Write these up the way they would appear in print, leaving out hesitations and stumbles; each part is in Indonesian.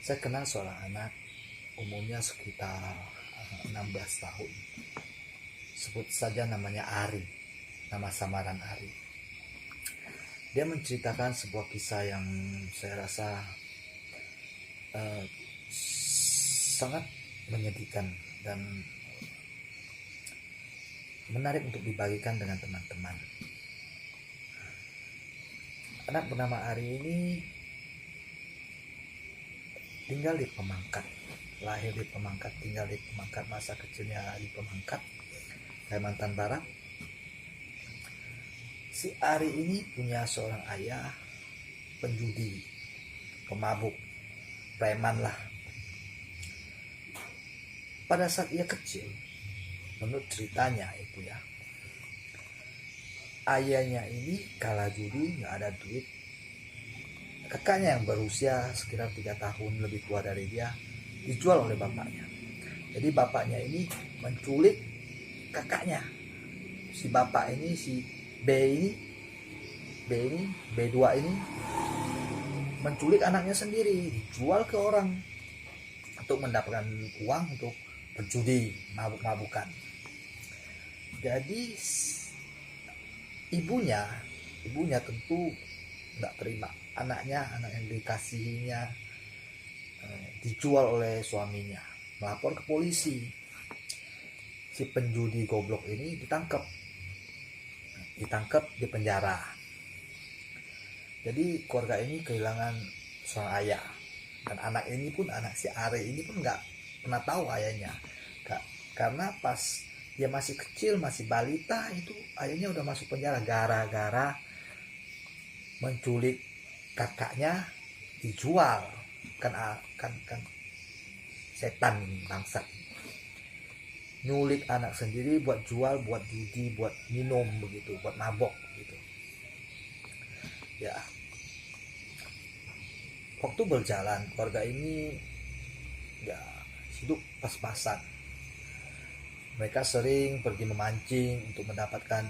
Saya kenal seorang anak, umurnya sekitar 16 tahun. Sebut saja namanya Ari, nama samaran Ari. Dia menceritakan sebuah kisah yang saya rasa sangat menyedihkan dan menarik untuk dibagikan dengan teman-teman. Anak bernama Ari ini tinggal di Pemangkat, lahir di Pemangkat, tinggal di Pemangkat, masa kecilnya di Pemangkat, Kalimantan Barat. Si Ari ini punya seorang ayah penjudi, pemabuk, preman lah. Pada saat ia kecil, menurut ceritanya itu ya, ayahnya ini kalah judi, nggak ada duit. Kakaknya yang berusia sekitar 3 tahun lebih tua dari dia dijual oleh bapaknya. Jadi bapaknya ini menculik kakaknya. Si bapak ini, si B2 ini menculik anaknya sendiri, dijual ke orang untuk mendapatkan uang untuk berjudi, mabuk-mabukan. Jadi ibunya tentu nggak terima anak yang dikasihinya dijual oleh suaminya, melapor ke polisi. Si penjudi goblok ini ditangkap di penjara. Jadi keluarga ini kehilangan seorang ayah, dan anak si Ari ini pun nggak pernah tahu ayahnya, karena pas dia masih kecil, masih balita, itu ayahnya udah masuk penjara gara-gara menculik kakaknya, dijual. Kan setan bangsat, nyulik anak sendiri buat jual, buat judi, buat minum begitu, buat mabok gitu ya. Waktu berjalan, keluarga ini ya hidup pas-pasan. Mereka sering pergi memancing untuk mendapatkan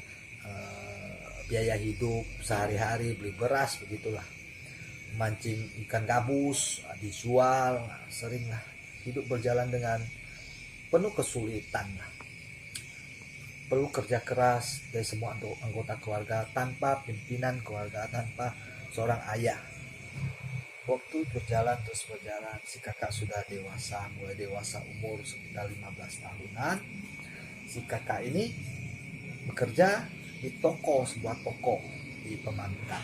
biaya hidup sehari-hari, beli beras begitulah, mancing ikan gabus, dijual, sering lah. Hidup berjalan dengan penuh kesulitan lah. Perlu kerja keras dari semua anggota keluarga, tanpa pimpinan keluarga, tanpa seorang ayah. Waktu berjalan, si kakak sudah dewasa, mulai dewasa, umur sekitar 15 tahunan. Si kakak ini bekerja di sebuah toko di Pemangkat.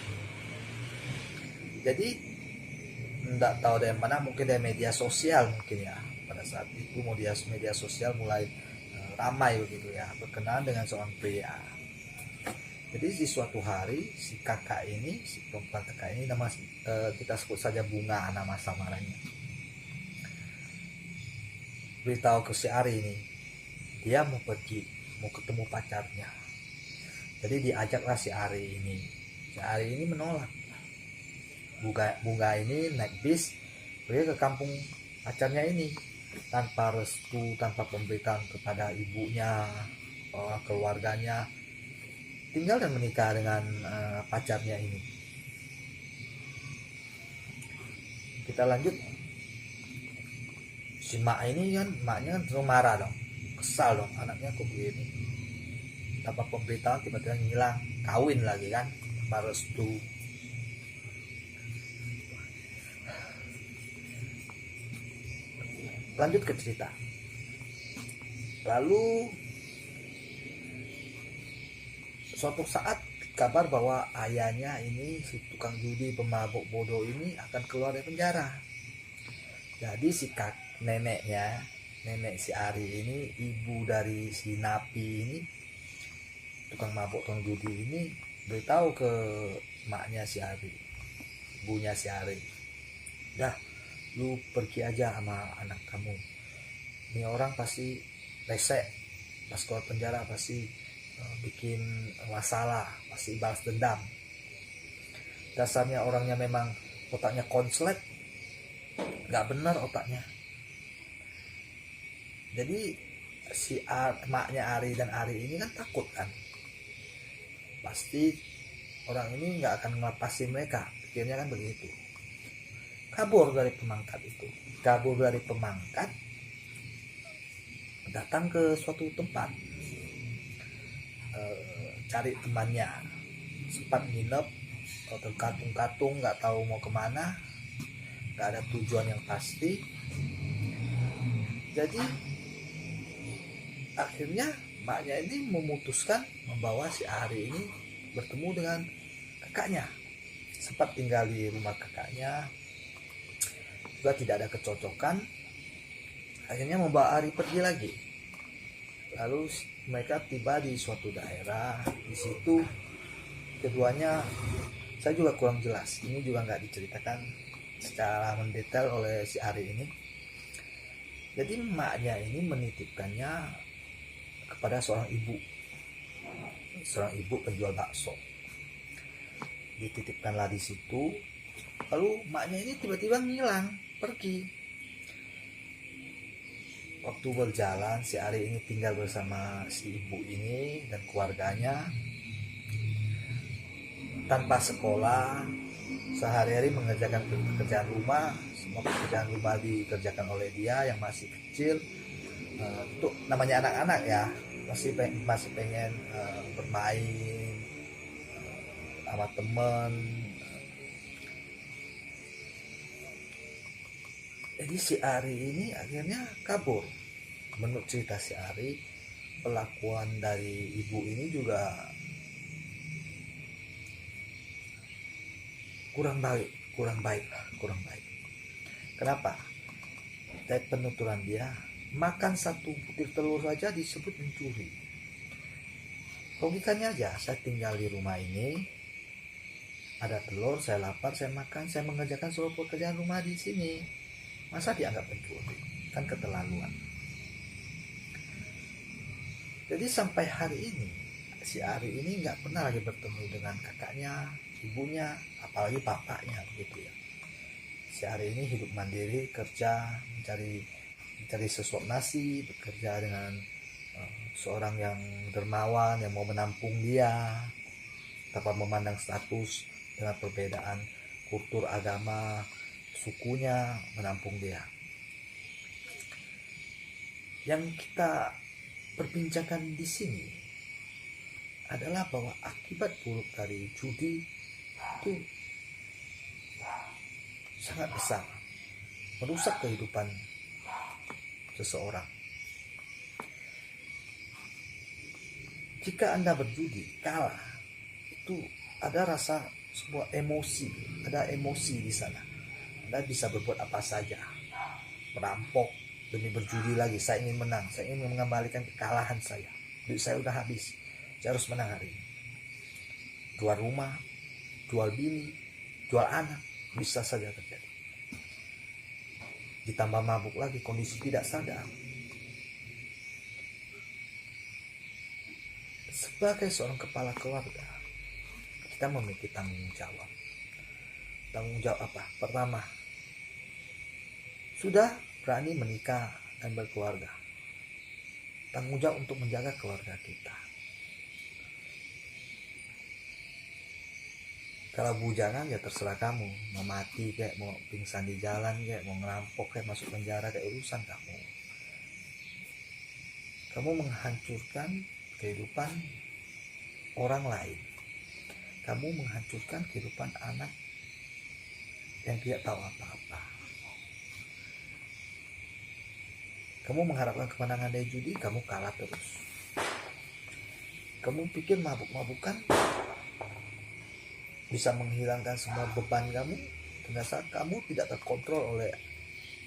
Jadi enggak tahu dari mana, mungkin dari media sosial mungkin ya. Pada saat itu media sosial mulai ramai begitu ya, berkenalan dengan seorang pria. Jadi di suatu hari si perempuan kakak ini, nama kita sebut saja Bunga, nama samarannya, beritahu ke si Ari ini dia mau ketemu pacarnya. Jadi diajaklah si Ari ini menolak. Bunga ini naik bis pergi ke kampung pacarnya ini tanpa restu, tanpa pemberitahuan kepada ibunya, keluarganya. Tinggal dan menikah dengan pacarnya ini. Kita lanjut. Si maknya kan terus marah dong, kesal dong, anaknya kok begini, tanpa pemberitahuan tiba-tiba ngilang, kawin lagi kan, tanpa restu. Lanjut ke cerita. Lalu suatu saat kabar bahwa ayahnya ini, si tukang judi pemabuk bodoh ini, akan keluar dari penjara. Jadi nenek si Ari ini, ibu dari si Napi ini, tukang mabuk, tukang judi ini, beritahu ke maknya si Ari, ibunya si Ari, dah lu pergi aja sama anak kamu, ini orang pasti rese, pas keluar penjara pasti bikin masalah, pasti balas dendam. Dasarnya orangnya memang otaknya konslet, nggak benar otaknya. Jadi maknya Ari dan Ari ini kan takut kan, pasti orang ini nggak akan ngelepasin mereka, pikirnya kan begitu. kabur dari pemangkat itu, kabur dari pemangkat, datang ke suatu tempat, cari temannya, sempat nginep, terkatung-katung, nggak tahu mau kemana, nggak ada tujuan yang pasti. Jadi akhirnya maknya ini memutuskan membawa si Ari ini bertemu dengan kakaknya. Sempat tinggal di rumah kakaknya, juga tidak ada kecocokan. Akhirnya membawa Ari pergi lagi. Lalu mereka tiba di suatu daerah. Di situ keduanya, saya juga kurang jelas, ini juga nggak diceritakan secara mendetail oleh si Ari ini. Jadi emaknya ini menitipkannya kepada seorang ibu penjual bakso. Dititipkanlah di situ. Lalu emaknya ini tiba-tiba ngilang, pergi. Waktu berjalan, si Ari ini tinggal bersama si ibu ini dan keluarganya tanpa sekolah, sehari-hari mengerjakan pekerjaan rumah. Semua pekerjaan rumah dikerjakan oleh dia yang masih kecil. Untuk namanya anak-anak ya, masih pengen bermain sama teman. Jadi si Ari ini akhirnya kabur. Menurut cerita si Ari, perlakuan dari ibu ini juga kurang baik. Kenapa? Dari penuturan dia, makan satu butir telur saja disebut mencuri. Logikanya aja, saya tinggal di rumah ini, ada telur, saya lapar, saya makan, saya mengerjakan seluruh pekerjaan rumah di sini. Masa dianggap pencuri? Kan keterlaluan. Jadi sampai hari ini, si Ari ini nggak pernah lagi bertemu dengan kakaknya, ibunya, apalagi bapaknya begitu ya. Si Ari ini hidup mandiri, kerja, mencari sesuap nasi, bekerja dengan seorang yang dermawan yang mau menampung dia tanpa memandang status, dengan perbedaan kultur, agama, sukunya, menampung dia. Yang kita perbincangkan di sini adalah bahwa akibat buruk dari judi itu sangat besar, merusak kehidupan seseorang. Jika Anda berjudi kalah, itu ada rasa sebuah emosi, ada emosi di sana. Anda bisa berbuat apa saja, merampok demi berjudi lagi. Saya ingin menang, saya ingin mengembalikan kekalahan saya. Duit saya udah habis, saya harus menang hari ini. Jual rumah, jual bini, jual anak, bisa saja terjadi. Ditambah mabuk lagi, kondisi tidak sadar. Sebagai seorang kepala keluarga, kita memiliki tanggung jawab. Tanggung jawab apa? Pertama, sudah berani menikah dan berkeluarga. Tanggung jawab untuk menjaga keluarga kita. Kalau bujangan ya terserah kamu, mau mati kayak, mau pingsan di jalan kayak, mau ngerampok kayak, masuk penjara kayak, urusan kamu. Kamu menghancurkan kehidupan orang lain. Kamu menghancurkan kehidupan anak yang tidak tahu apa-apa. Kamu mengharapkan kemenangan dari judi, kamu kalah terus. Kamu pikir mabuk-mabukan bisa menghilangkan semua beban kamu? Ternyata kamu tidak terkontrol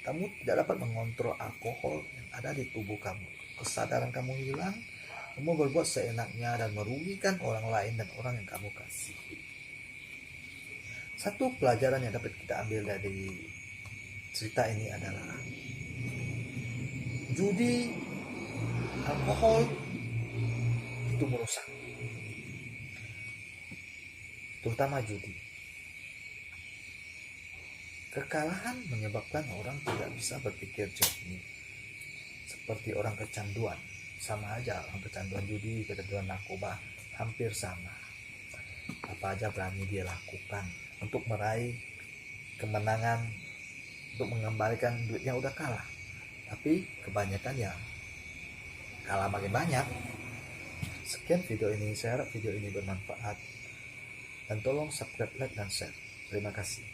kamu tidak dapat mengontrol alkohol yang ada di tubuh kamu. Kesadaran kamu hilang, kamu berbuat seenaknya dan merugikan orang lain dan orang yang kamu kasihi. Satu pelajaran yang dapat kita ambil dari cerita ini adalah judi, alkohol itu merusak, terutama judi. Kekalahan menyebabkan orang tidak bisa berpikir jernih, seperti orang kecanduan. Sama aja, orang kecanduan judi, kecanduan narkoba, hampir sama. Apa aja berani dia lakukan untuk meraih kemenangan untuk mengembalikan duit yang udah kalah, tapi kebanyakan ya kalah makin banyak. Sekian video ini, saya harap video ini bermanfaat dan tolong subscribe, like, dan share. Terima kasih.